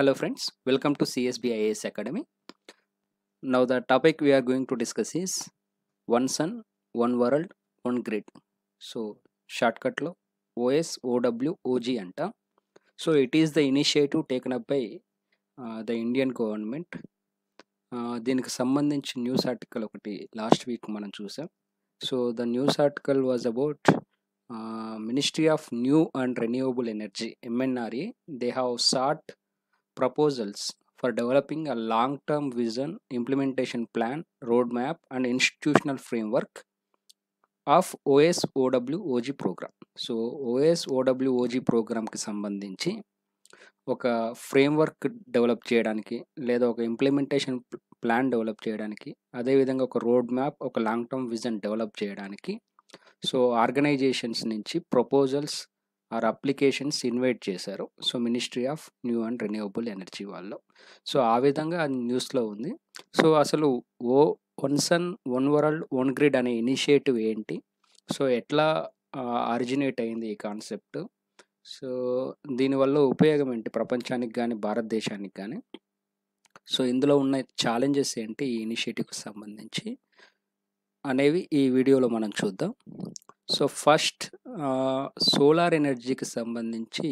Hello friends, welcome to CSB IAS Academy. Now the topic we are going to discuss is One Sun, One World, One Grid. So shortcut lo OSOWOG anta. So it is the initiative taken up by the Indian government. దీనికి సంబంధించి news article ఒకటి last week మనం చూసాం. So the news article was about Ministry of New and Renewable Energy MNRE. They have sought proposals for developing a long-term vision, implementation plan, roadmap, and institutional framework of OSOWOG program. So OSOWOG ప్రోగ్రామ్కి సంబంధించి ఒక framework develop చేయడానికి లేదా ఒక implementation plan develop చేయడానికి, అదేవిధంగా ఒక road map, ఒక లాంగ్ టర్మ్ విజన్ డెవలప్ చేయడానికి సో ఆర్గనైజేషన్స్ నుంచి ప్రపోజల్స్ ఆర్ అప్లికేషన్స్ ఇన్వైట్ చేశారు. So ministry of new and renewable energy వాళ్ళు. సో ఆ విధంగా అది న్యూస్లో ఉంది. సో అసలు one sun, one world, one grid అనే ఇనిషియేటివ్ ఏంటి, సో ఎట్లా ఆరిజినేట్ అయింది ఈ కాన్సెప్ట్, సో దీనివల్ల ఉపయోగం ఏంటి ప్రపంచానికి కానీ భారతదేశానికి కానీ, సో ఇందులో ఉన్న ఛాలెంజెస్ ఏంటి ఈ ఇనిషియేటివ్కి సంబంధించి అనేవి ఈ వీడియోలో మనం చూద్దాం. సో ఫస్ట్ సోలార్ ఎనర్జీకి సంబంధించి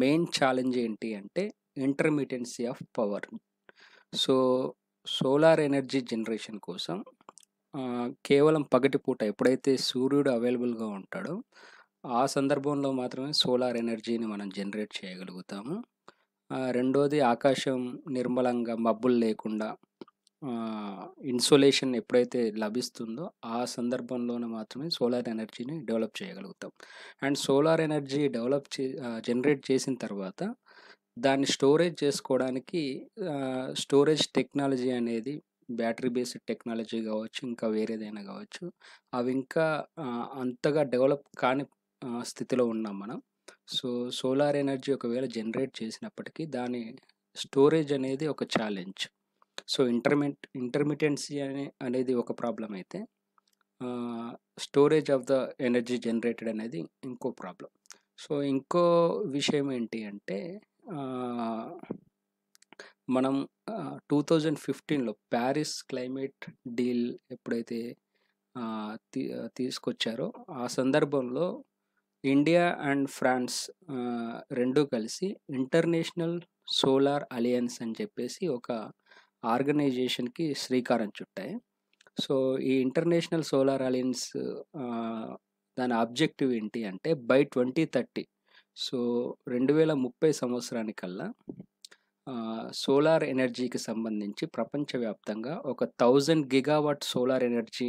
మెయిన్ ఛాలెంజ్ ఏంటి అంటే intermittency of power. So solar energy generation కోసం కేవలం పగటిపూట ఎప్పుడైతే సూర్యుడు అవైలబుల్గా ఉంటాడో ఆ సందర్భంలో మాత్రమే సోలార్ ఎనర్జీని మనం జనరేట్ చేయగలుగుతాము. రెండోది ఆకాశం నిర్మలంగా మబ్బులు లేకుండా ఇన్సోలేషన్ ఎప్పుడైతే లభిస్తుందో ఆ సందర్భంలోనే మాత్రమే సోలార్ ఎనర్జీని డెవలప్ చేయగలుగుతాం. అండ్ సోలార్ ఎనర్జీ జనరేట్ చేసిన తర్వాత దాన్ని స్టోరేజ్ చేసుకోవడానికి స్టోరేజ్ టెక్నాలజీ అనేది బ్యాటరీ బేస్డ్ టెక్నాలజీ కావచ్చు, ఇంకా వేరేదైనా కావచ్చు, అవి ఇంకా అంతగా డెవలప్ కాని స్థితిలో ఉన్నాం మనం. సో సోలార్ ఎనర్జీ ఒకవేళ జనరేట్ చేసినప్పటికీ దాని స్టోరేజ్ అనేది ఒక ఛాలెంజ్. సో ఇంటర్మిటెన్సీ అనేది ఒక ప్రాబ్లం అయితే storage of the energy generated అనేది ఇంకో ప్రాబ్లం. సో ఇంకో విషయం ఏంటి అంటే మనం 2015లో ప్యారిస్ క్లైమేట్ డీల్ ఎప్పుడైతే తీసుకొచ్చారో ఆ సందర్భంలో ఇండియా అండ్ ఫ్రాన్స్ రెండు కలిసి ఇంటర్నేషనల్ సోలార్ అలయన్స్ అని చెప్పేసి ఒక ఆర్గనైజేషన్కి శ్రీకారం చుట్టాయి. సో ఈ ఇంటర్నేషనల్ సోలార్ అలయన్స్ దాని ఆబ్జెక్టివ్ ఏంటి అంటే బై 2030, సో 2030 సంవత్సరానికల్లా సోలార్ ఎనర్జీకి సంబంధించి ప్రపంచవ్యాప్తంగా ఒక 1000 గిగావాట్ సోలార్ ఎనర్జీ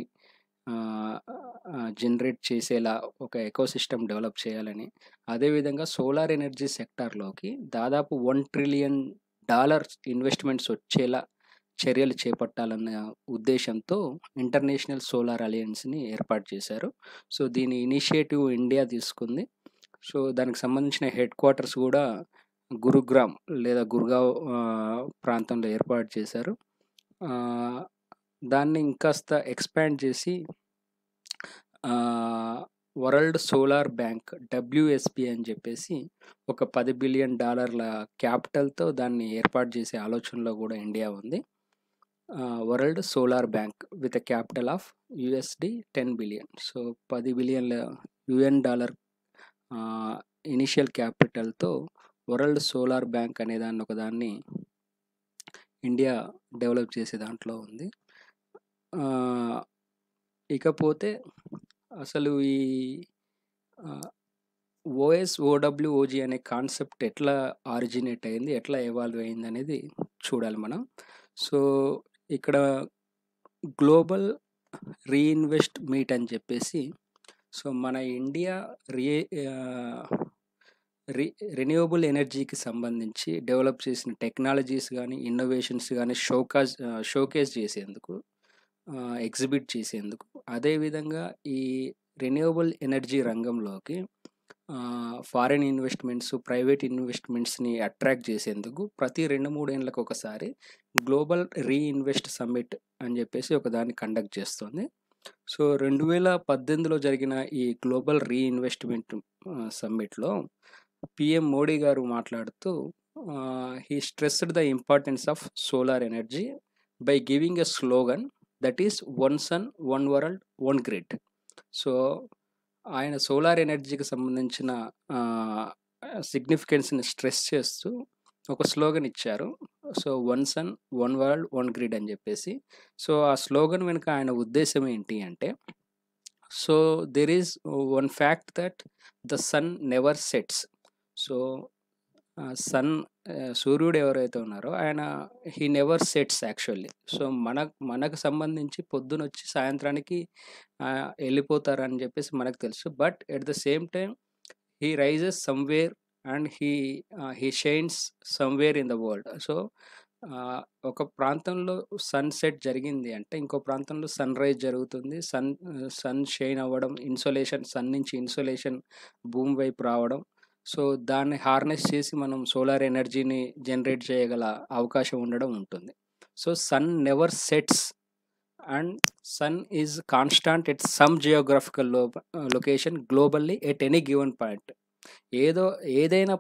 జనరేట్ చేసేలా ఒక ఎకోసిస్టమ్ డెవలప్ చేయాలని, అదేవిధంగా సోలార్ ఎనర్జీ సెక్టార్లోకి దాదాపు $1 ట్రిలియన్ ఇన్వెస్ట్మెంట్స్ వచ్చేలా చర్యలు చేపట్టాలన్న ఉద్దేశంతో ఇంటర్నేషనల్ సోలార్ అలయన్స్ని ఏర్పాటు చేశారు. సో దీని ఇనిషియేటివ్ ఇండియా తీసుకుంది. సో దానికి సంబంధించిన హెడ్ క్వార్టర్స్ కూడా గురుగ్రామ్ లేదా గుర్గావ్ ప్రాంతంలో ఏర్పాటు చేశారు. దాన్ని ఇంకాస్త ఎక్స్పాండ్ చేసి వరల్డ్ సోలార్ బ్యాంక్ WSB అని చెప్పేసి ఒక $10 బిలియన్ క్యాపిటల్తో దాన్ని ఏర్పాటు చేసే ఆలోచనలో కూడా ఇండియా ఉంది. World solar bank with a capital of $10 billion. So $10 billion initial క్యాపిటల్తో వరల్డ్ సోలార్ బ్యాంక్ అనే దాన్ని ఒకదాన్ని ఇండియా డెవలప్ చేసే దాంట్లో ఉంది. ఇకపోతే అసలు ఈ OSOWOG అనే కాన్సెప్ట్ ఎట్లా ఆరిజినేట్ అయింది, ఎట్లా ఎవాల్వ్ అయింది అనేది చూడాలి మనం. సో ఇక్కడ గ్లోబల్ రీఇన్వెస్ట్ మీట్ అని చెప్పేసి, సో మన ఇండియా రెన్యూవబుల్ ఎనర్జీకి సంబంధించి డెవలప్ చేసిన టెక్నాలజీస్ కానీ ఇన్నోవేషన్స్ కానీ షోకేస్ చేసేందుకు, ఎగ్జిబిట్ చేసేందుకు, అదేవిధంగా ఈ రెన్యూవబుల్ ఎనర్జీ రంగంలోకి ఫారిన్ ఇన్వెస్ట్మెంట్స్, ప్రైవేట్ ఇన్వెస్ట్మెంట్స్ని అట్రాక్ట్ చేసేందుకు ప్రతి 2-3 ఏళ్ళకు ఒకసారి గ్లోబల్ రీఇన్వెస్ట్ సమ్మిట్ అని చెప్పేసి ఒక దాన్ని కండక్ట్ చేస్తుంది. సో 2018లో జరిగిన ఈ గ్లోబల్ రీఇన్వెస్ట్మెంట్ సమ్మిట్లో PM మోడీ గారు మాట్లాడుతూ he stressed the importance of solar energy by giving a slogan that is one sun, one world, one grid. So ఆయన సోలార్ ఎనర్జీకి సంబంధించిన సిగ్నిఫికెన్స్ని స్ట్రెస్ చేస్తూ ఒక స్లోగన్ ఇచ్చారు. So one sun, one world, one grid అని చెప్పేసి. సో ఆ స్లోగన్ వెనుక ఆయన ఉద్దేశం ఏంటి అంటే, so there is one fact that the sun never sets. So sun సూర్యుడు ఎవరైతే ఉన్నారో ఆయన he never sets actually. So మనకు సంబంధించి పొద్దునొచ్చి సాయంత్రానికి వెళ్ళిపోతారని చెప్పేసి మనకు తెలుసు. But at the same time he rises somewhere and he shines somewhere in the world. So ఒక ప్రాంతంలో సన్సెట్ జరిగింది అంటే ఇంకో ప్రాంతంలో సన్ రైజ్ జరుగుతుంది. సన్ షైన్ అవ్వడం, ఇన్సోలేషన్, సన్ నుంచి ఇన్సోలేషన్ భూమి వైపు రావడం. సో దాన్ని హార్నెస్ చేసి మనం సోలార్ ఎనర్జీని జనరేట్ చేయగల అవకాశం ఉండడం ఉంటుంది. So sun never sets and sun is constant at some geographical location globally at any given point. ఏదైనా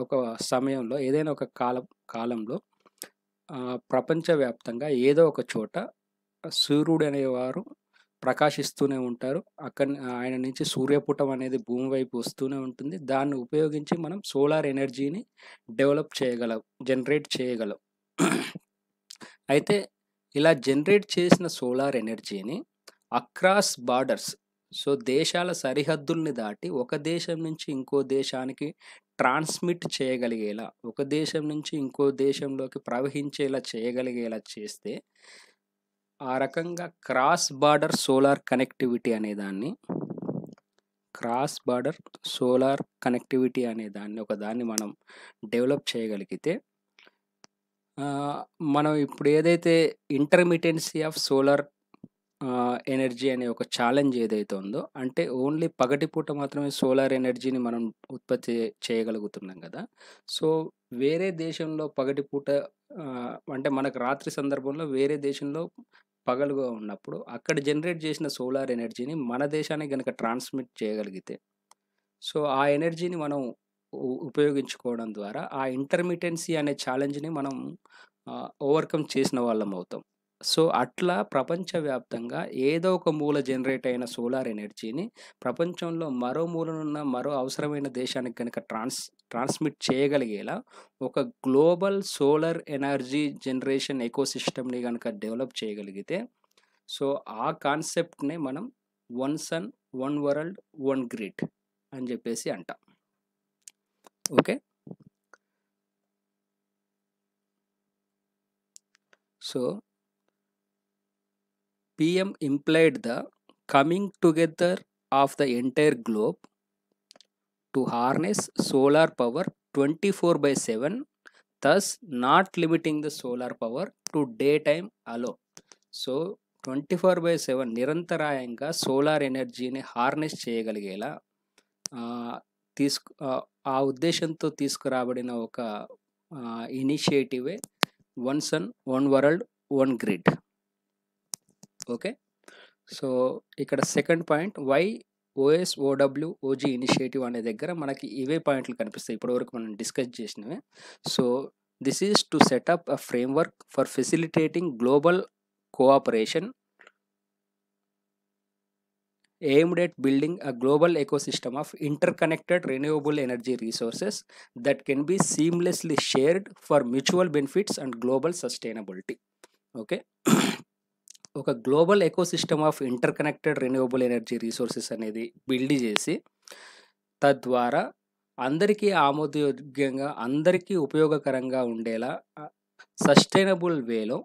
ఒక సమయంలో, ఏదైనా ఒక కాలంలో ప్రపంచవ్యాప్తంగా ఏదో ఒక చోట సూర్యుడు అనేవారు ప్రకాశిస్తూనే ఉంటారు. ఆయన నుంచి సూర్యపుటం అనేది భూమి వైపు వస్తూనే ఉంటుంది. దాన్ని ఉపయోగించి మనం సోలార్ ఎనర్జీని జనరేట్ చేయగలం. అయితే ఇలా జనరేట్ చేసిన సోలార్ ఎనర్జీని అక్రాస్ బార్డర్స్, సో దేశాల సరిహద్దుల్ని దాటి ఒక దేశం నుంచి ఇంకో దేశానికి ట్రాన్స్మిట్ చేయగలిగేలా, ఒక దేశం నుంచి ఇంకో దేశంలోకి ప్రవహించేలా చేయగలిగేలా చేస్తే ఆ రకంగా క్రాస్ బార్డర్ సోలార్ కనెక్టివిటీ అనేదాన్ని ఒకదాన్ని మనం డెవలప్ చేయగలిగితే, మనం ఇప్పుడు ఏదైతే ఇంటర్మిటెన్సీ ఆఫ్ సోలార్ ఎనర్జీ అనే ఒక ఛాలెంజ్ ఏదైతే ఉందో, అంటే ఓన్లీ పగటిపూట మాత్రమే సోలార్ ఎనర్జీని మనం ఉత్పత్తి చేయగలుగుతున్నాం కదా. సో వేరే దేశంలో పగటిపూట అంటే మనకు రాత్రి సందర్భంలో వేరే దేశంలో పగలుగా ఉన్నప్పుడు అక్కడ జనరేట్ చేసిన సోలార్ ఎనర్జీని మన దేశానికి కనుక ట్రాన్స్మిట్ చేయగలిగితే, సో ఆ ఎనర్జీని మనం ఉపయోగించుకోవడం ద్వారా ఆ ఇంటర్మిటెన్సీ అనే ఛాలెంజ్ని మనం ఓవర్కమ్ చేసిన వాళ్ళం అవుతాం. సో అట్లా ప్రపంచవ్యాప్తంగా ఏదో ఒక మూల జనరేట్ అయిన సోలార్ ఎనర్జీని ప్రపంచంలో మరో మూలనున్న మరో అవసరమైన దేశానికి కనుక ట్రాన్స్మిట్ చేయగలిగేలా ఒక గ్లోబల్ సోలార్ ఎనర్జీ జనరేషన్ ఎకోసిస్టమ్ని కనుక డెవలప్ చేయగలిగితే, సో ఆ కాన్సెప్ట్నే మనం one sun, one world, one grid అని చెప్పేసి అంటాం. Okay, so PM implied the coming together of the entire globe to harness solar power 24/7, thus not limiting the solar power to daytime alone. So 24/7 నిరంతరాయంగా solar ఎనర్జీని harness చేయగలిగేలా ఆ ఉద్దేశంతో తీసుకురాబడిన ఒక ఇనిషియేటివే one sun, one world, one grid. Okay, so ఇక్కడ second point, why OSOW OG initiative అనే దగ్గర మనకి ఇవే పాయింట్లు కనిపిస్తాయి ఇప్పటివరకు మనం డిస్కస్ చేసినవే. So this is to set up a framework for facilitating global cooperation aimed at building a global ecosystem of interconnected renewable energy resources that can be seamlessly shared for mutual benefits and global sustainability. Okay, ఒక global ecosystem of interconnected renewable energy resources అనేది build చేసి, తద్వారా అందరికీ ఆమోదయోగ్యంగా, అందరికీ ఉపయోగకరంగా ఉండేలా sustainable వేలో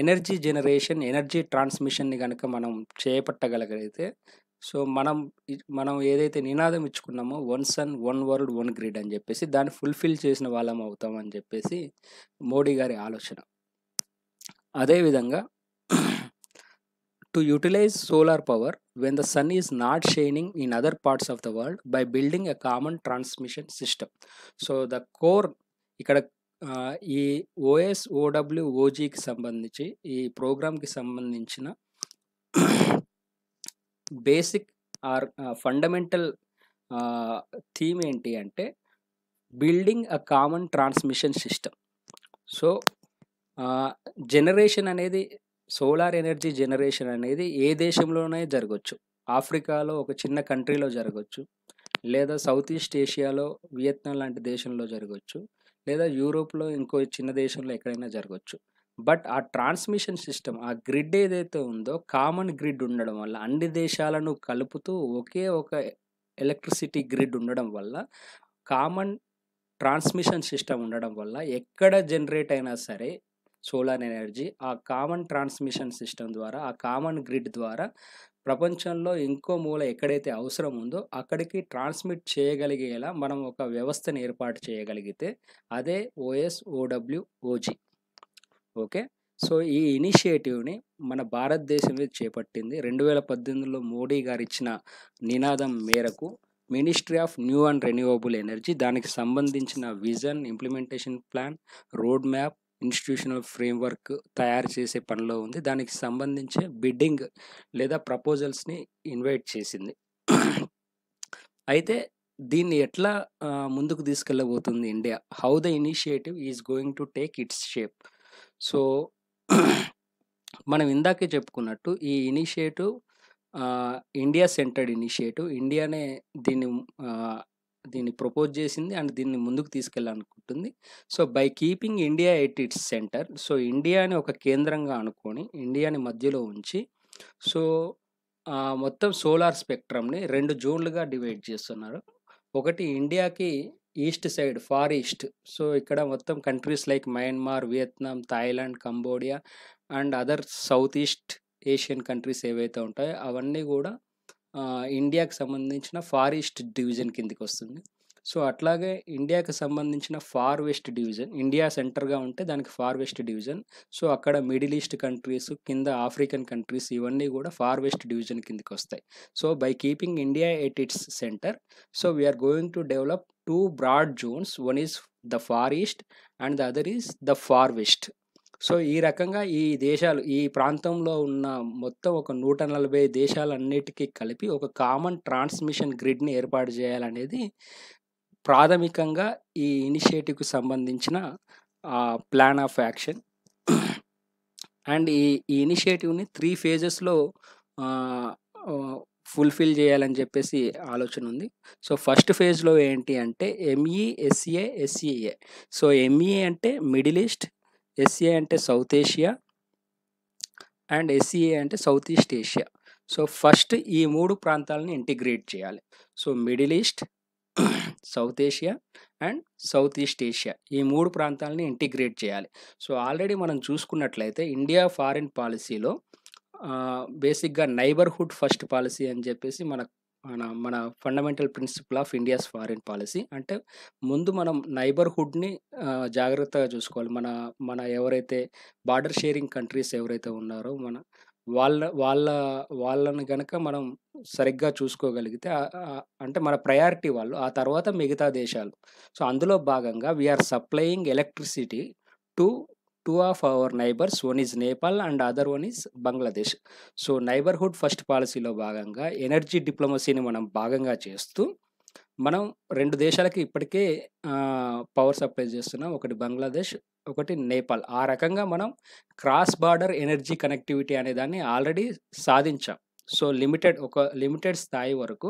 energy generation, energy ట్రాన్స్మిషన్ని కనుక మనం చేపట్టగలిగితే, సో మనం ఏదైతే నినాదం ఇచ్చుకున్నామో one sun, one world, one grid అని చెప్పేసి దాన్ని ఫుల్ఫిల్ చేసిన వాళ్ళం అవుతాం అని చెప్పేసి మోడీ గారి ఆలోచన. అదేవిధంగా to utilize solar power when the sun is not shining in other parts of the world by building a common transmission system. So the core ఇక్కడ ఈ OSOWOGకి సంబంధించి, ఈ ప్రోగ్రామ్కి సంబంధించిన బేసిక్ ఆర్ ఫండమెంటల్ థీమ్ ఏంటి అంటే, building a common transmission system. So generation అనేది, solar energy generation అనేది ఏ దేశంలోనే జరగవచ్చు. ఆఫ్రికాలో ఒక చిన్న కంట్రీలో జరగవచ్చు, లేదా సౌత్ ఈస్ట్ ఏషియాలో వియత్నాం లాంటి దేశంలో జరగవచ్చు, లేదా యూరోప్లో ఇంకో చిన్న దేశంలో ఎక్కడైనా జరగవచ్చు. బట్ ఆ ట్రాన్స్మిషన్ సిస్టమ్, ఆ గ్రిడ్ ఏదైతే ఉందో కామన్ గ్రిడ్ ఉండడం వల్ల, అన్ని దేశాలను కలుపుతూ ఒకే ఒక ఎలక్ట్రిసిటీ గ్రిడ్ ఉండడం వల్ల, కామన్ ట్రాన్స్మిషన్ సిస్టమ్ ఉండడం వల్ల ఎక్కడ జనరేట్ అయినా సరే సోలార్ ఎనర్జీ ఆ కామన్ ట్రాన్స్మిషన్ సిస్టమ్ ద్వారా, ఆ కామన్ గ్రిడ్ ద్వారా ప్రపంచంలో ఇంకో మూల ఎక్కడైతే అవసరం ఉందో అక్కడికి ట్రాన్స్మిట్ చేయగలిగేలా మనం ఒక వ్యవస్థను ఏర్పాటు చేయగలిగితే అదే OSOWOG. ఓకే. సో ఈ ఇనిషియేటివ్ని మన భారతదేశమే చేపట్టింది. 2018లో మోడీ గారు ఇచ్చిన నినాదం మేరకు ministry of new and renewable energy దానికి సంబంధించిన vision, implementation plan, road map, institutional framework తయారు చేసే పనిలో ఉంది. దానికి సంబంధించి బిడ్డింగ్ లేదా ప్రపోజల్స్ని ఇన్వైట్ చేసింది. అయితే దీన్ని ఎట్లా ముందుకు తీసుకెళ్ళబోతుంది India? How the initiative is going to take its shape. So మనం ఇందాకే చెప్పుకున్నట్టు ఈ ఇనిషియేటివ్ ఇండియా సెంటర్డ్ ఇనిషియేటివ్. ఇండియానే దీన్ని ప్రపోజ్ చేసింది అండ్ దీన్ని ముందుకు తీసుకెళ్ళాలనుకుంటుంది. So by keeping India at its centre, so ఇండియాని ఒక కేంద్రంగా అనుకొని ఇండియాని మధ్యలో ఉంచి, సో మొత్తం సోలార్ స్పెక్ట్రమ్ని 2 జోన్లుగా డివైడ్ చేస్తున్నారు. ఒకటి ఇండియాకి east side, far east. So ఇక్కడ మొత్తం countries like Myanmar, Vietnam, Thailand, Cambodia and other South East Asian countries ఏవైతే ఉంటాయో అవన్నీ కూడా ఇండియాకి సంబంధించిన ఫార్ ఈస్ట్ డివిజన్ కిందికి వస్తుంది. సో అట్లాగే ఇండియాకి సంబంధించిన ఫార్ వెస్ట్ డివిజన్, ఇండియా సెంటర్గా ఉంటే దానికి ఫార్ వెస్ట్ డివిజన్. సో అక్కడ మిడిల్ ఈస్ట్ కంట్రీస్, కింద ఆఫ్రికన్ కంట్రీస్, ఇవన్నీ కూడా ఫార్ వెస్ట్ డివిజన్ కిందికి వస్తాయి. So by keeping India at its centre, so we are going to develop 2 broad zones. One is the far east and the other is the far west. So ఈ రకంగా ఈ దేశాలు, ఈ ప్రాంతంలో ఉన్న మొత్తం ఒక 140 దేశాలన్నిటికీ కలిపి ఒక కామన్ ట్రాన్స్మిషన్ గ్రిడ్ని ఏర్పాటు చేయాలనేది ప్రాథమికంగా ఈ ఇనిషియేటివ్కి సంబంధించిన ప్లాన్ ఆఫ్ యాక్షన్. అండ్ ఈ ఇనిషియేటివ్ని 3 phases ఫుల్ఫిల్ చేయాలని చెప్పేసి ఆలోచన ఉంది. సో ఫస్ట్ ఫేజ్లో ఏంటి అంటే MESA SEA. సో MEA అంటే మిడిల్ ఈస్ట్, SEA అంటే సౌత్ ఏషియా అండ్ SEA అంటే south East Asia. So first ఈ 3 ప్రాంతాలని ఇంటిగ్రేట్ చేయాలి. So middle East, South Asia and south East Asia, ఈ 3 ప్రాంతాలని ఇంటిగ్రేట్ చేయాలి. సో ఆల్రెడీ మనం చూసుకున్నట్లయితే ఇండియా ఫారిన్ పాలసీలో బేసిక్గా నైబర్హుడ్ ఫస్ట్ పాలసీ అని చెప్పేసి మన fundamental principal of India's foreign policy. అంటే ముందు మనం నైబర్హుడ్ని జాగ్రత్తగా చూసుకోవాలి. మన ఎవరైతే బార్డర్ షేరింగ్ కంట్రీస్ ఎవరైతే ఉన్నారో వాళ్ళని కనుక మనం సరిగ్గా చూసుకోగలిగితే అంటే మన ప్రయారిటీ వాళ్ళు, ఆ తర్వాత మిగతా దేశాలు. సో అందులో భాగంగా we are supplying electricity to 2 of our neighbors. One is Nepal and other one is Bangladesh. So neighbourhood first పాలసీలో భాగంగా ఎనర్జీ డిప్లొమసీని మనం భాగంగా చేస్తూ మనం 2 దేశాలకి ఇప్పటికే పవర్ సప్లై చేస్తున్నాం. ఒకటి బంగ్లాదేశ్, ఒకటి నేపాల్. ఆ రకంగా మనం క్రాస్ బార్డర్ ఎనర్జీ కనెక్టివిటీ అనే దాన్ని ఆల్రెడీ సాధించాం. సో లిమిటెడ్ స్థాయి వరకు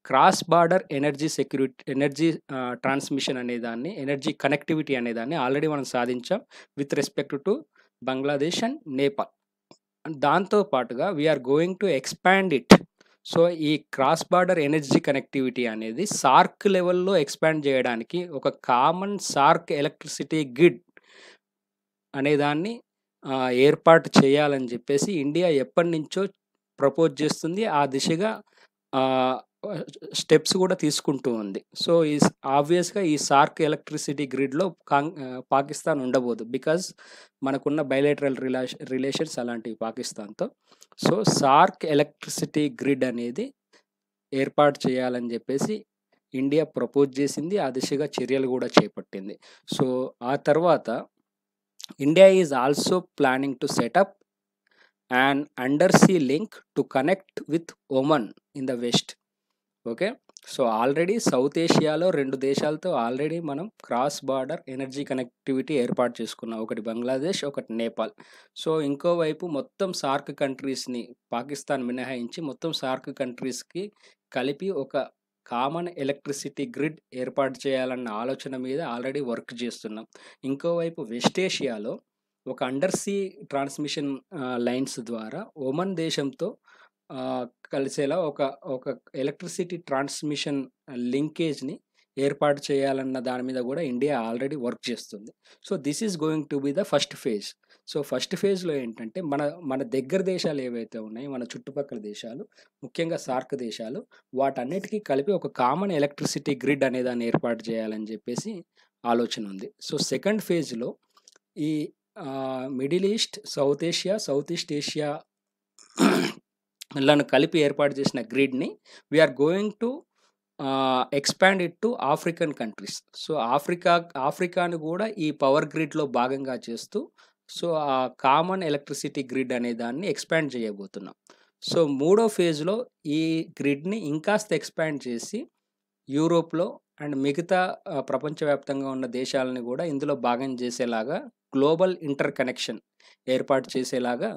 క్రాస్ బార్డర్ ఎనర్జీ ట్రాన్స్మిషన్ అనేదాన్ని, ఎనర్జీ కనెక్టివిటీ అనేదాన్ని ఆల్రెడీ మనం సాధించాం with respect to Bangladesh and Nepal. దాంతో పాటుగా we are going to expand it. So ఈ క్రాస్ బార్డర్ ఎనర్జీ కనెక్టివిటీ అనేది సార్క్ లెవెల్లో ఎక్స్పాండ్ చేయడానికి ఒక కామన్ సార్క్ ఎలక్ట్రిసిటీ గ్రిడ్ అనేదాన్ని ఏర్పాటు చేయాలని చెప్పేసి ఇండియా ఎప్పటి నుంచో ప్రపోజ్ చేస్తుంది. ఆ దిశగా స్టెప్స్ కూడా తీసుకుంటూ ఉంది. సో ఆబ్వియస్గా ఈ సార్క్ ఎలక్ట్రిసిటీ గ్రిడ్లో పాకిస్తాన్ ఉండబోదు, బికాజ్ మనకున్న బైలేటరల్ రిలేషన్స్ అలాంటివి పాకిస్తాన్తో. సో సార్క్ ఎలక్ట్రిసిటీ గ్రిడ్ అనేది ఏర్పాటు చేయాలని చెప్పేసి ఇండియా ప్రపోజ్ చేసింది. ఆ దిశగా చర్యలు కూడా చేపట్టింది. సో ఆ తర్వాత India is also planning to set up an undersea link to connect with Oman in the west. Okay, so already South ఏషియాలో 2 దేశాలతో ఆల్రెడీ మనం క్రాస్ బార్డర్ ఎనర్జీ కనెక్టివిటీ ఏర్పాటు చేసుకున్నాం. ఒకటి బంగ్లాదేశ్, ఒకటి నేపాల్. సో ఇంకోవైపు మొత్తం సార్క్ కంట్రీస్‌ని పాకిస్తాన్ మినహాయించి మొత్తం సార్క్ కంట్రీస్‌కి కలిపి ఒక కామన్ ఎలక్ట్రిసిటీ గ్రిడ్ ఏర్పాటు చేయాలన్న ఆలోచన మీద ఆల్రెడీ వర్క్ చేస్తున్నాం. ఇంకోవైపు వెస్ట్ ఏషియాలో ఒక అండర్ సీ ట్రాన్స్మిషన్ లైన్స్ ద్వారా ఒమన్ దేశంతో కలిసేలా ఒక ఒక ఎలక్ట్రిసిటీ ట్రాన్స్మిషన్ లింకేజ్‌ని ఏర్పాటు చేయాలన్న దాని మీద కూడా ఇండియా ఆల్రెడీ వర్క్ చేస్తుంది. So this is going to be the first phase. So first ఫేజ్‌లో ఏంటంటే మన మన దగ్గర దేశాలు ఏవైతే ఉన్నాయో, మన చుట్టుపక్కల దేశాలు, ముఖ్యంగా సార్క్ దేశాలు, వాటన్నిటికీ కలిపి ఒక కామన్ ఎలక్ట్రిసిటీ గ్రిడ్ అనే దాన్ని ఏర్పాటు చేయాలని చెప్పేసి ఆలోచన ఉంది. సో సెకండ్ ఫేజ్‌లో ఈ Middle East, South Asia, South East Asia లను కలిపి ఏర్పాటు చేసిన గ్రిడ్‌ని we're going to expand it to African countries. So ఆఫ్రికాను కూడా ఈ పవర్ గ్రిడ్‌లో భాగంగా చేస్తూ, సో ఆ కామన్ ఎలక్ట్రిసిటీ గ్రిడ్ అనే దాన్ని ఎక్స్పాండ్ చేయబోతున్నాం. సో మూడో ఫేజ్‌లో ఈ గ్రిడ్‌ని ఇంకాస్త ఎక్స్పాండ్ చేసి యూరోప్‌లో అండ్ మిగతా ప్రపంచవ్యాప్తంగా ఉన్న దేశాలని కూడా ఇందులో భాగం చేసేలాగా గ్లోబల్ ఇంటర్ కనెక్షన్ ఏర్పాటు చేసేలాగా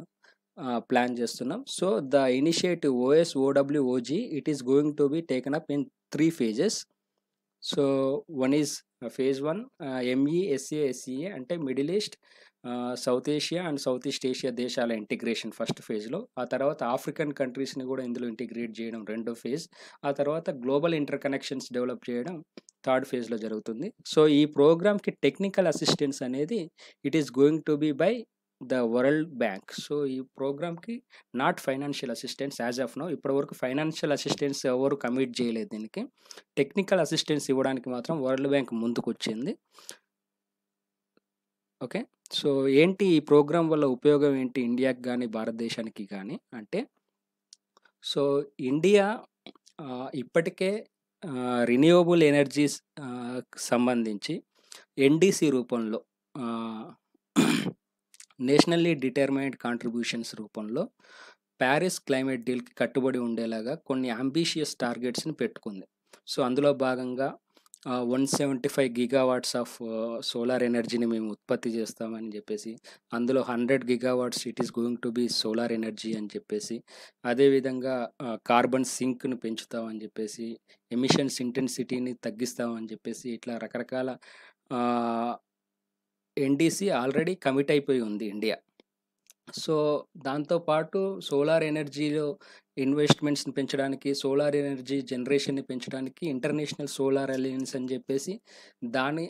ప్లాన్ చేస్తున్నాం. So the initiative OSOWOG it is going to be taken up in 3 phases. So one is phase 1 MESA అంటే middle East, South Asia and south East Asia దేశాల ఇంటిగ్రేషన్ ఫస్ట్ ఫేజ్‌లో. ఆ తర్వాత African కంట్రీస్‌ని కూడా ఇందులో ఇంటిగ్రేట్ చేయడం రెండో ఫేజ్. ఆ తర్వాత గ్లోబల్ ఇంటర్ కనెక్షన్స్ డెవలప్ చేయడం థర్డ్ ఫేజ్‌లో జరుగుతుంది. సో ఈ ప్రోగ్రామ్‌కి టెక్నికల్ అసిస్టెన్స్ అనేది it is going to be by the world bank. So ఈ ప్రోగ్రామ్‌కి not financial assistance as of now. ఇప్పటివరకు ఫైనాన్షియల్ అసిస్టెన్స్ ఎవరు కమిట్ చేయలేదు దీనికి. టెక్నికల్ అసిస్టెన్స్ ఇవ్వడానికి మాత్రం వరల్డ్ బ్యాంక్ ముందుకొచ్చింది. ఓకే. సో ఏంటి ఈ ప్రోగ్రామ్ వల్ల ఉపయోగం ఏంటి ఇండియాకి గానీ, భారతదేశానికి గానీ అంటే, సో ఇండియా ఇప్పటికే రిన్యూవబుల్ ఎనర్జీస్ సంబంధించి ఎన్‌డీసీ రూపంలో నేషనల్లీ డిటర్మైన్డ్ కాంట్రిబ్యూషన్స్ రూపంలో ప్యారిస్ క్లైమేట్ డీల్‌కి కట్టుబడి ఉండేలాగా కొన్ని అంబిషియస్ టార్గెట్స్‌ని పెట్టుకుంది. సో అందులో భాగంగా 175 గిగావాట్స్ ఆఫ్ సోలార్ ఎనర్జీని మేము ఉత్పత్తి చేస్తామని చెప్పేసి, అందులో 100 gigawatts it is going to be solar energy అని చెప్పేసి, అదేవిధంగా కార్బన్ సింక్‌ని పెంచుతామని చెప్పేసి, ఎమిషన్స్ ఇంటెన్సిటీని తగ్గిస్తామని చెప్పేసి, ఇట్లా రకరకాల ఎన్‌డీసీ ఆల్రెడీ కమిట్ అయిపోయి ఉంది ఇండియా. సో దాంతో పాటు సోలార్ ఎనర్జీలో ఇన్వెస్ట్మెంట్స్‌ని పెంచడానికి, సోలార్ ఎనర్జీ జనరేషన్‌ని పెంచడానికి ఇంటర్నేషనల్ సోలార్ అలయన్స్ అని చెప్పేసి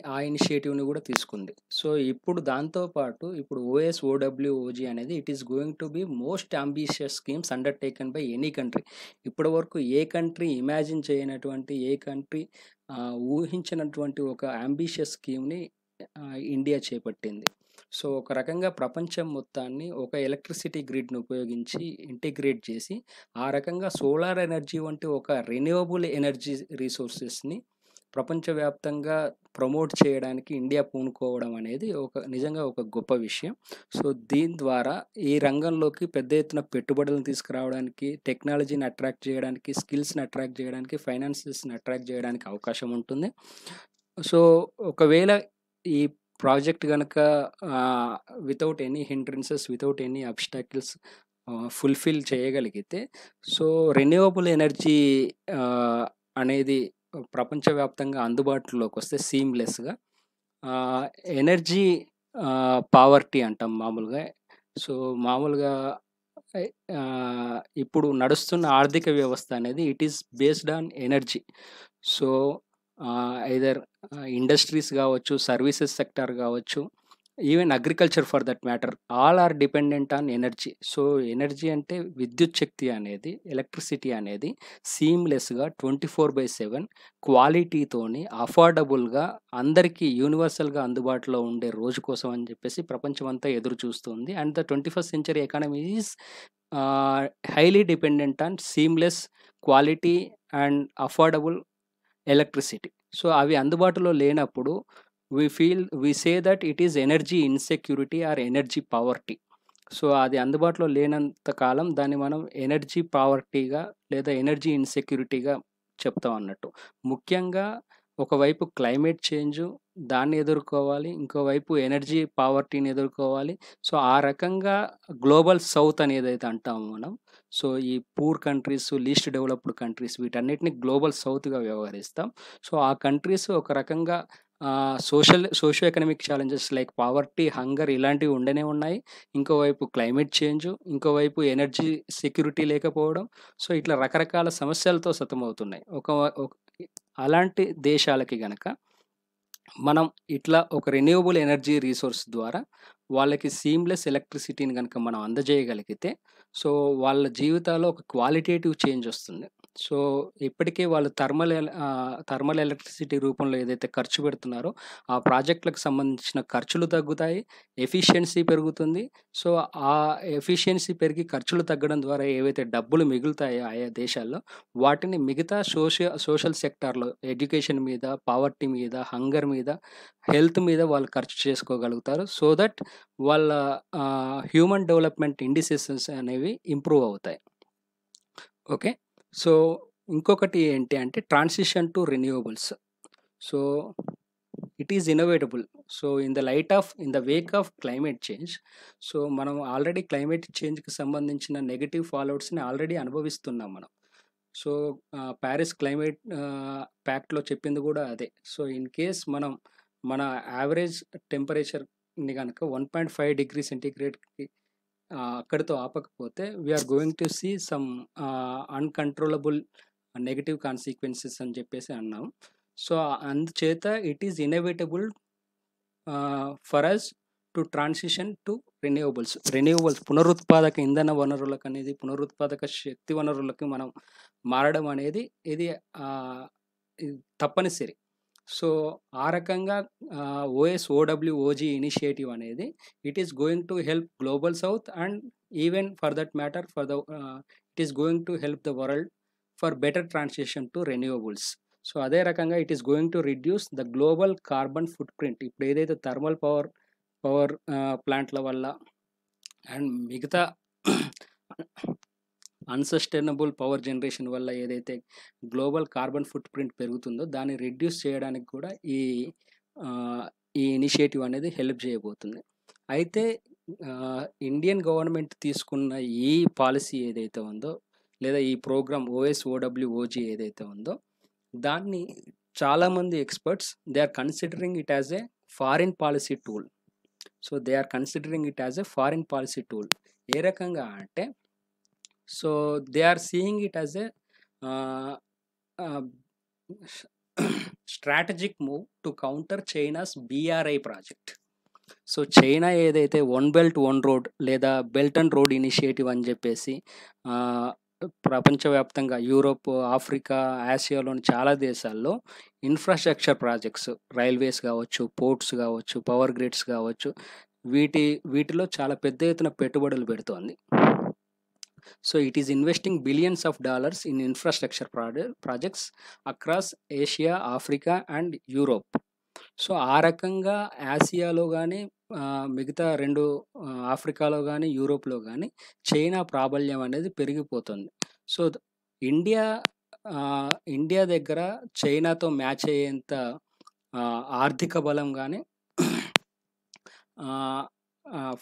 ఆ ఇనిషియేటివ్‌ని కూడా తీసుకుంది. సో ఇప్పుడు దాంతో పాటు ఇప్పుడు OSOWOG అనేది it is going to be most ambitious schemes undertaken by any country. ఇప్పటివరకు ఏ కంట్రీ ఇమాజిన్ చేయనటువంటి, ఏ కంట్రీ ఊహించినటువంటి ఒక అంబిషియస్ స్కీమ్‌ని ఇండియా చేపట్టింది. సో ఒక రకంగా ప్రపంచం మొత్తాన్ని ఒక ఎలక్ట్రిసిటీ గ్రిడ్‌ని ఉపయోగించి ఇంటిగ్రేట్ చేసి, ఆ రకంగా సోలార్ ఎనర్జీ వంటి ఒక రెన్యూవబుల్ ఎనర్జీ రిసోర్సెస్‌ని ప్రపంచవ్యాప్తంగా ప్రమోట్ చేయడానికి ఇండియా పూనుకోవడం అనేది నిజంగా ఒక గొప్ప విషయం. సో దీని ద్వారా ఈ రంగంలోకి పెద్ద ఎత్తున పెట్టుబడులను తీసుకురావడానికి, టెక్నాలజీని అట్రాక్ట్ చేయడానికి, స్కిల్స్‌ని అట్రాక్ట్ చేయడానికి, ఫైనాన్సెస్‌ని అట్రాక్ట్ చేయడానికి అవకాశం ఉంటుంది. సో ఒకవేళ ఈ ప్రాజెక్ట్ గనక without any hindrances, without any obstacles fulfil చేయగలిగితే, సో రెన్యూవబుల్ ఎనర్జీ అనేది ప్రపంచవ్యాప్తంగా అందుబాటులోకి వస్తే సీమ్‌లెస్‌గా ఎనర్జీ పావర్టీ అంటాం మామూలుగా. సో మామూలుగా ఇప్పుడు నడుస్తున్న ఆర్థిక వ్యవస్థ అనేది it is based on energy. So either industries కావచ్చు, సర్వీసెస్ సెక్టార్ కావచ్చు, even agriculture for that matter, all are dependent on energy. So energy అంటే విద్యుత్ శక్తి అనేది, ఎలక్ట్రిసిటీ అనేది సీమ్‌లెస్‌గా 24/7 క్వాలిటీతోని అఫోర్డబుల్‌గా అందరికీ యూనివర్సల్‌గా అందుబాటులో ఉండే రోజు కోసం అని చెప్పేసి ప్రపంచమంతా ఎదురు చూస్తుంది. And the 21st century economy is highly dependent on seamless quality and affordable electricity. So అవి అందుబాటులో లేనప్పుడు we say that it is energy insecurity or energy poverty. So అది అందుబాటులో లేనంత కాలం దాన్ని మనం ఎనర్జీ పావర్టీగా లేదా ఎనర్జీ ఇన్‌సెక్యూరిటీగా చెప్తాం అన్నట్టు. ముఖ్యంగా ఒకవైపు క్లైమేట్ చేంజు దాన్ని ఎదుర్కోవాలి. ఇంకోవైపు ఎనర్జీ పావర్టీని ఎదుర్కోవాలి. సో, ఆ రకంగా గ్లోబల్ సౌత్ అని ఏదైతే అంటామో మనం. సో, ఈ poor countries, least developed countries వీటన్నిటిని గ్లోబల్ సౌత్‌గా వ్యవహరిస్తాం. సో, ఆ కంట్రీస్ ఒక రకంగా socio economic challenges like poverty, hunger ఇలాంటివి ఉండనే ఉన్నాయి. ఇంకోవైపు క్లైమేట్ చేంజు, ఇంకోవైపు ఎనర్జీ సెక్యూరిటీ లేకపోవడం. సో, ఇట్లా రకరకాల సమస్యలతో సతమవుతున్నాయి. అలాంటి దేశాలకి గనక మనం ఇట్లా ఒక రెన్యూవబుల్ ఎనర్జీ రిసోర్స్ ద్వారా వాళ్ళకి సీమ్‌లెస్ ఎలక్ట్రిసిటీని గనక మనం అందజేయగలిగితే, సో, వాళ్ళ జీవితాల్లో ఒక క్వాలిటేటివ్ చేంజ్ ఒస్తుంది. సో, ఇప్పటికే వాళ్ళు థర్మల్ ఎలక్ట్రిసిటీ రూపంలో ఏదైతే ఖర్చు పెడుతున్నారో, ఆ ప్రాజెక్ట్‌లకు సంబంధించిన ఖర్చులు తగ్గుతాయి, ఎఫిషియన్సీ పెరుగుతుంది. సో, ఆ ఎఫిషియన్సీ పెరిగి ఖర్చులు తగ్గడం ద్వారా ఏవైతే డబ్బులు మిగులుతాయో ఆయా దేశాల్లో, వాటిని మిగతా సోషల్ సెక్టార్‌లో ఎడ్యుకేషన్ మీద, పావర్టీ మీద, హంగర్ మీద, హెల్త్ మీద వాళ్ళు ఖర్చు చేసుకోగలుగుతారు. సో దట్ వాళ్ళ హ్యూమన్ డెవలప్‌మెంట్ ఇండిసెసెస్ అనేవి ఇంప్రూవ్ అవుతాయి. ఓకే. సో, ఇంకొకటి ఏంటి అంటే transition to renewables. So, it is inevitable. So, in the wake of climate change, so, మనం ఆల్రెడీ క్లైమేట్ చేంజ్‌కి సంబంధించిన నెగెటివ్ ఫాలోవర్స్‌ని ఆల్రెడీ అనుభవిస్తున్నాం మనం. సో, పారిస్ క్లైమేట్ ప్యాక్ట్‌లో చెప్పింది గూడా అదే. సో, ఇన్ కేస్ మనం మన యావరేజ్ టెంపరేచర్‌ని గనక 1.5 డిగ్రీ సెంటీగ్రేడ్‌కి అక్కడితో ఆపకపోతే are going to see some uncontrollable negative consequences అని చెప్పేసి అన్నాం. సో, అందుచేత it is inevitable for us to transition to renewables పునరుత్పాదక ఇంధన వనరులకనేది, పునరుత్పాదక శక్తి వనరులకి మనం మారడం అనేది ఇది తప్పనిసరి. సో, ఆ రకంగా ఓడబ్ల్యూఓజీ ఇనిషియేటివ్ అనేది it is going to help global south and even for that matter it is going to help the world for better transition to renewables. So, అదే రకంగా it is going to reduce the global carbon footprint. ఇప్పుడు ఏదైతే thermal power ప్లాంట్ల వల్ల and మిగతా unsustainable power generation వల్ల ఏదైతే global carbon foot print పెరుగుతుందో దాన్ని రిడ్యూస్ చేయడానికి కూడా ఈ ఇనిషియేటివ్ అనేది హెల్ప్ చేయబోతుంది. అయితే ఇండియన్ గవర్నమెంట్ తీసుకున్న ఈ పాలసీ ఏదైతే ఉందో, లేదా ఈ ప్రోగ్రామ్ ఓడబ్ల్యూఓజీ ఏదైతే ఉందో, దాన్ని చాలామంది experts they are considering it as a foreign policy tool. So, they are considering it as a foreign policy tool. ఏ రకంగా అంటే, so, they are seeing it as a strategic move to counter China's BRI project. So, China ఏదైతే one belt one road లేదా belt and road initiative అని చెప్పేసి ప్రపంచవ్యాప్తంగా Europe, Africa, ఆసియాలోని చాలా దేశాల్లో ఇన్‌ఫ్రాస్ట్రక్చర్ ప్రాజెక్ట్స్, రైల్వేస్ కావచ్చు, పోర్ట్స్ కావచ్చు, పవర్ గ్రిడ్స్ కావచ్చు, వీటిలో చాలా పెద్ద ఎత్తున పెట్టుబడులు పెడుతోంది. So, it is investing billions of dollars in infrastructure projects across Asia, Africa and Europe. So, ఆ రకంగా ఆసియాలో గానీ, మిగతా 2 ఆఫ్రికాలో గానీ, యూరోప్‌లో గానీ చైనా ప్రాబల్యం అనేది పెరిగిపోతుంది. సో, ఇండియా దగ్గర చైనాతో మ్యాచ్ అయ్యేంత ఆర్థిక బలం గానీ,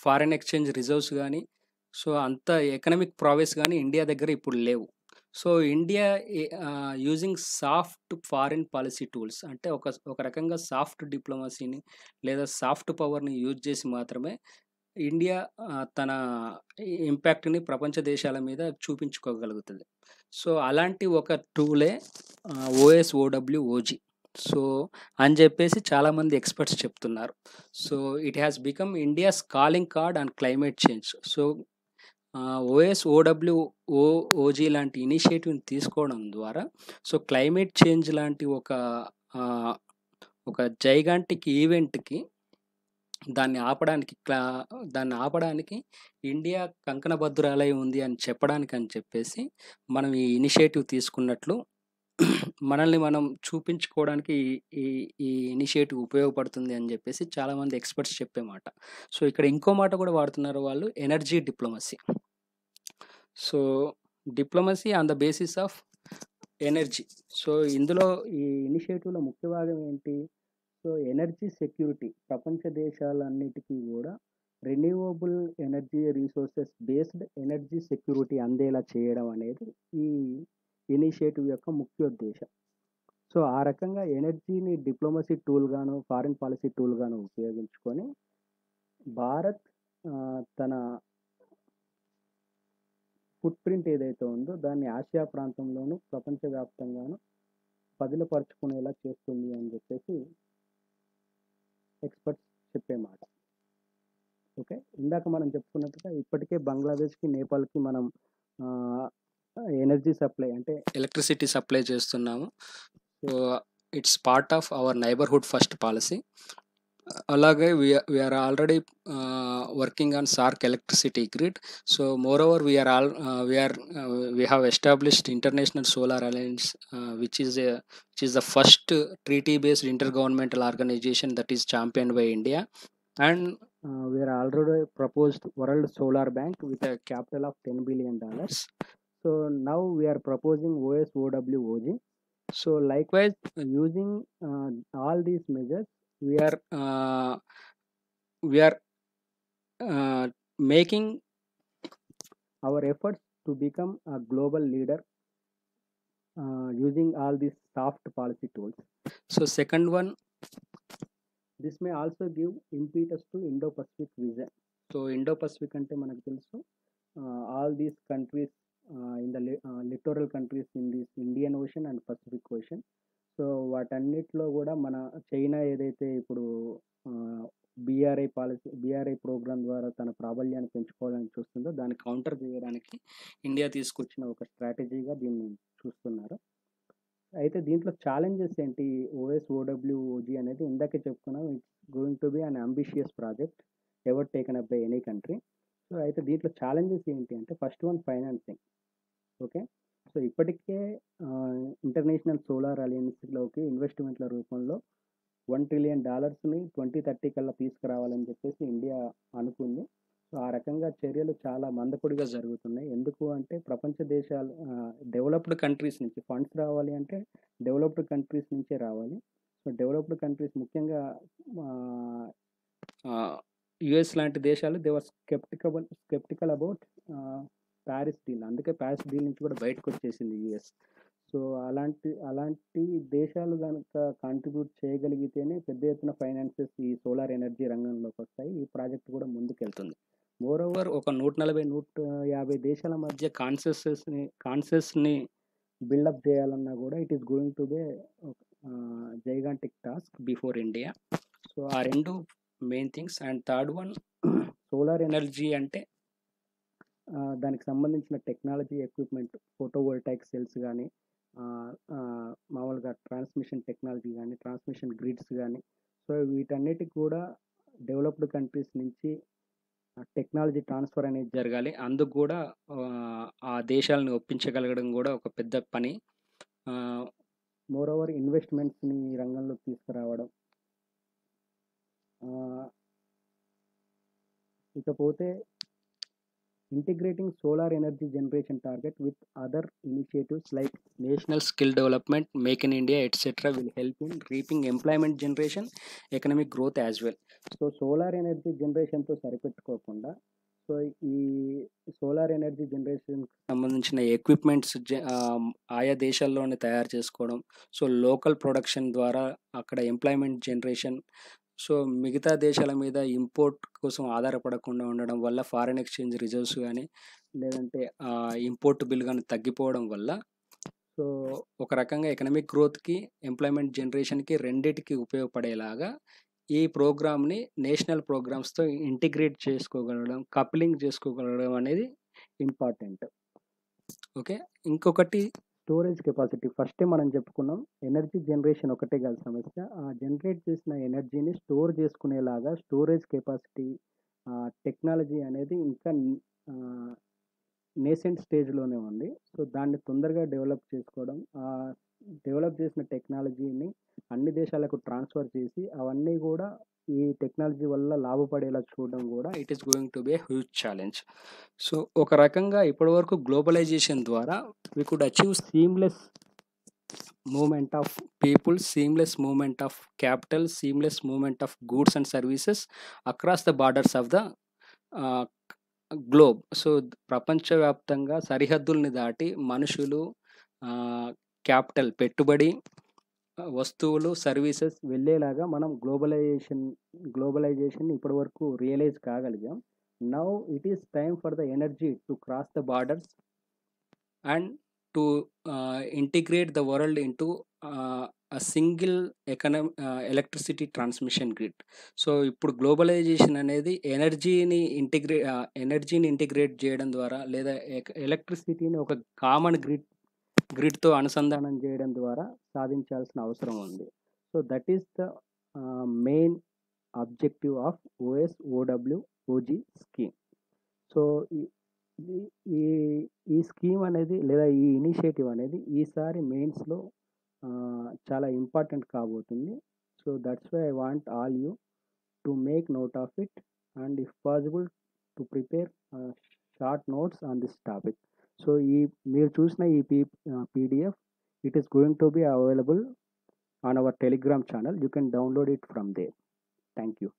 ఫారెన్ ఎక్స్‌చేంజ్ రిజర్వ్స్ గానీ, సో, అంత ఎకనామిక్ ప్రావెస్ గానీ ఇండియా దగ్గర ఇప్పుడు లేవు. So, India using soft foreign policy tools అంటే ఒక రకంగా సాఫ్ట్ డిప్లొమసీని లేదా సాఫ్ట్ పవర్‌ని యూజ్ చేసి మాత్రమే ఇండియా తన ఇంపాక్ట్‌ని ప్రపంచ దేశాల మీద చూపించుకోగలుగుతది. సో, అలాంటి ఒక టూలే ఓడబ్ల్యూఓజీ. సో, అని చెప్పేసి చాలామంది ఎక్స్పర్ట్స్ చెప్తున్నారు. So, it has become India's calling card on climate change. So, OG లాంటి ఇనిషియేటివ్‌ని తీసుకోవడం ద్వారా, సో, క్లైమేట్ చేంజ్ లాంటి ఒక జైగాంటిక్ ఈవెంట్‌కి దాన్ని ఆపడానికి ఇండియా కంకణబద్ధురాలై ఉంది అని చెప్పేసి మనం ఈ ఇనిషియేటివ్ తీసుకున్నట్లు మనల్ని మనం చూపించుకోవడానికి ఈ ఇనిషియేటివ్ ఉపయోగపడుతుంది అని చెప్పేసి చాలామంది ఎక్స్పర్ట్స్ చెప్పే మాట. సో, ఇక్కడ ఇంకో మాట కూడా వాడుతున్నారు వాళ్ళు, energy diplomacy. So, diplomacy on the basis of energy. So, ఇందులో ఈ ఇనిషియేటివ్‌లో ముఖ్య భాగం ఏంటి? సో, ఎనర్జీ సెక్యూరిటీ ప్రపంచ దేశాలన్నిటికీ గూడా renewable energy resources based energy security అందేలా చేయడం అనేది ఈ ఇనిషియేటివ్ యొక్క ముఖ్యోద్దేశం. సో, ఆ రకంగా ఎనర్జీని డిప్లొమసీ టూల్‌గాను, ఫారిన్ పాలిసీ టూల్‌గాను ఉపయోగించుకొని భారత్ తన ఫుట్ ప్రింట్ ఏదైతే ఉందో దాన్ని ఆసియా ప్రాంతంలోను, ప్రపంచవ్యాప్తంగాను పదిలపరుచుకునేలా చేస్తుంది అని చెప్పేసి ఎక్స్‌పర్ట్స్ చెప్పే మాట. ఓకే. ఇందాక మనం చెప్పుకున్నట్టుగా ఇప్పటికే బంగ్లాదేశ్‌కి, నేపాల్‌కి మనం ఆహ్, ఎనర్జీ సప్లై అంటే ఎలక్ట్రిసిటీ సప్లై చేస్తున్నాము. So, it's part of our neighbourhood first policy. అలాగే we're already working on SAARC electricity grid. So moreover we have established international solar alliance, which is the first treaty based intergovernmental organization that is championed by India. And we are already proposed World Solar Bank with a capital of $10 billion. So now we are proposing OSOWOG. So likewise, using all these measures, we are making our efforts to become a global leader using all these soft policy tools. So second one, this may also give impetus to Indo-Pacific vision. So Indo-Pacific ante manaku telusu, all these countries in the littoral countries in this Indian Ocean and Pacific Ocean. So వాటన్నిటిలో కూడా మన China ఏదైతే ఇప్పుడు BRI programme ద్వారా తన ప్రాబల్యాన్ని పెంచుకోవాలని చూస్తుందో దాన్ని counter చేయడానికి ఇండియా తీసుకొచ్చిన ఒక స్ట్రాటజీగా దీన్ని చూస్తున్నారు. అయితే దీంట్లో ఛాలెంజెస్ ఏంటి? OSOWOG అనేది ఇందాకే చెప్పుకున్నాం, it's going to be an ambitious project ever taken up by any country. So అయితే దీంట్లో ఛాలెంజెస్ ఏంటి అంటే first one financing. Okay. So ఇప్పటికే ఇంటర్నేషనల్ సోలార్ అలయన్స్లోకి ఇన్వెస్ట్మెంట్ల రూపంలో $1 trillion 2030 కల్లా తీసుకురావాలని చెప్పేసి ఇండియా అనుకుంది. సో ఆ రకంగా చర్యలు చాలా మందకొడిగా జరుగుతున్నాయి. ఎందుకు అంటే ప్రపంచ దేశాలు డెవలప్డ్ కంట్రీస్ నుంచి ఫండ్స్ రావాలి అంటే డెవలప్డ్ కంట్రీస్ నుంచే రావాలి. సో డెవలప్డ్ కంట్రీస్ ముఖ్యంగా యుఎస్ లాంటి దేశాలు they were sceptical about Paris deal. అందుకే ప్యారిస్ డీల్ నుంచి కూడా బయటకు వచ్చేసింది యుఎస్. సో అలాంటి దేశాలు కనుక కాంట్రిబ్యూట్ చేయగలిగితేనే పెద్ద ఎత్తున ఫైనాన్సెస్ ఈ సోలార్ ఎనర్జీ రంగంలోకి వస్తాయి. ఈ ప్రాజెక్ట్ కూడా ముందుకెళ్తుంది. మోరోవర్ ఒక 140-150 దేశాల మధ్య కాన్సెస్ని బిల్డప్ చేయాలన్నా కూడా it is going to be gigantic task before India. So ఆ రెండు main things. And third one, solar energy అంటే దానికి సంబంధించిన టెక్నాలజీ ఎక్విప్మెంట్, ఫోటోవోల్టాయిక్ సెల్స్ కానీ, మామూలుగా ట్రాన్స్మిషన్ టెక్నాలజీ కానీ, ట్రాన్స్మిషన్ గ్రిడ్స్ కానీ, సో వీటన్నిటికి కూడా డెవలప్డ్ కంట్రీస్ నుంచి టెక్నాలజీ ట్రాన్స్ఫర్ అనేది జరగాలి. అందుకు కూడా ఆ దేశాలను ఒప్పించగలగడం కూడా ఒక పెద్ద పని. మోరోవర్ ఇన్వెస్ట్మెంట్స్ని ఈ రంగంలోకి తీసుకురావడం. ఇకపోతే integrating solar energy generation target with other initiatives like national skill development, make in India, etc. will help in reaping employment generation, economic growth as well. So solar energy generation తో సరిపెట్టుకోకుండా so ఈ solar energy generation సంబంధించిన equipments ఆయా దేశాల్లోనే తయారు చేసుకోవడం, so local production ద్వారా అక్కడ employment generation, so మిగతా దేశాల మీద ఇంపోర్ట్ కోసం ఆధారపడకుండా ఉండడం వల్ల ఫారిన్ ఎక్స్చేంజ్ రిజర్వ్స్ కానీ లేదంటే ఇంపోర్ట్ బిల్ కానీ తగ్గిపోవడం వల్ల సో ఒక రకంగా ఎకనామిక్ గ్రోత్కి, ఎంప్లాయ్మెంట్ జనరేషన్కి రెండిటికి ఉపయోగపడేలాగా ఈ ప్రోగ్రామ్ని నేషనల్ ప్రోగ్రామ్స్తో ఇంటిగ్రేట్ చేసుకోగలగడం, కప్లింగ్ చేసుకోగలగడం అనేది ఇంపార్టెంట్. ఓకే. ఇంకొకటి స్టోరేజ్ కెపాసిటీ. ఫస్టే మనం చెప్పుకున్నాం ఎనర్జీ జనరేషన్ ఒకటే కాదు సమస్య, ఆ జనరేట్ చేసిన ఎనర్జీని స్టోర్ చేసుకునేలాగా స్టోరేజ్ కెపాసిటీ టెక్నాలజీ అనేది ఇంకా నేసెంట్ స్టేజ్లోనే ఉంది. సో దాన్ని తొందరగా డెవలప్ చేసుకోవడం, డెవలప్ చేసిన టెక్నాలజీని అన్ని దేశాలకు ట్రాన్స్ఫర్ చేసి అవన్నీ కూడా ఈ టెక్నాలజీ వల్ల లాభపడేలా చూడడం కూడా it is going to be a huge challenge. So ఒక రకంగా ఇప్పటివరకు గ్లోబలైజేషన్ ద్వారా we could achieve seamless movement of people, seamless movement of capital, seamless movement of goods and services across the borders of the globe. So, ప్రపంచవ్యాప్తంగా సరిహద్దుల్ని దాటి మనుషులు, capital పెట్టుబడి, వస్తువులు, services వెళ్ళేలాగా మనం గ్లోబలైజేషన్ ఇప్పటివరకు రియలైజ్ కాగలిగాం. Now it is time for the energy to cross the borders and to integrate the world into a single electricity transmission grid. So, ఇప్పుడు globalisation అనేది ఎనర్జీని ఇంటిగ్రేట్ చేయడం ద్వారా, లేదా ఎలక్ట్రిసిటీని ఒక కామన్ గ్రిడ్తో అనుసంధానం చేయడం ద్వారా సాధించాల్సిన అవసరం ఉంది. So that is the main objective of OSOWOG scheme. So ఈ ఈ స్కీమ్ అనేది, లేదా ఈ ఇనిషియేటివ్ అనేది ఈసారి మెయిన్స్లో చాలా ఇంపార్టెంట్ కాబోతుంది. So that's why I want all you to make note of it and if possible to prepare short notes on this topic. So మీరు చూసిన ఈ PDF, it is going to be available on our Telegram channel. You can download it from there. Thank you.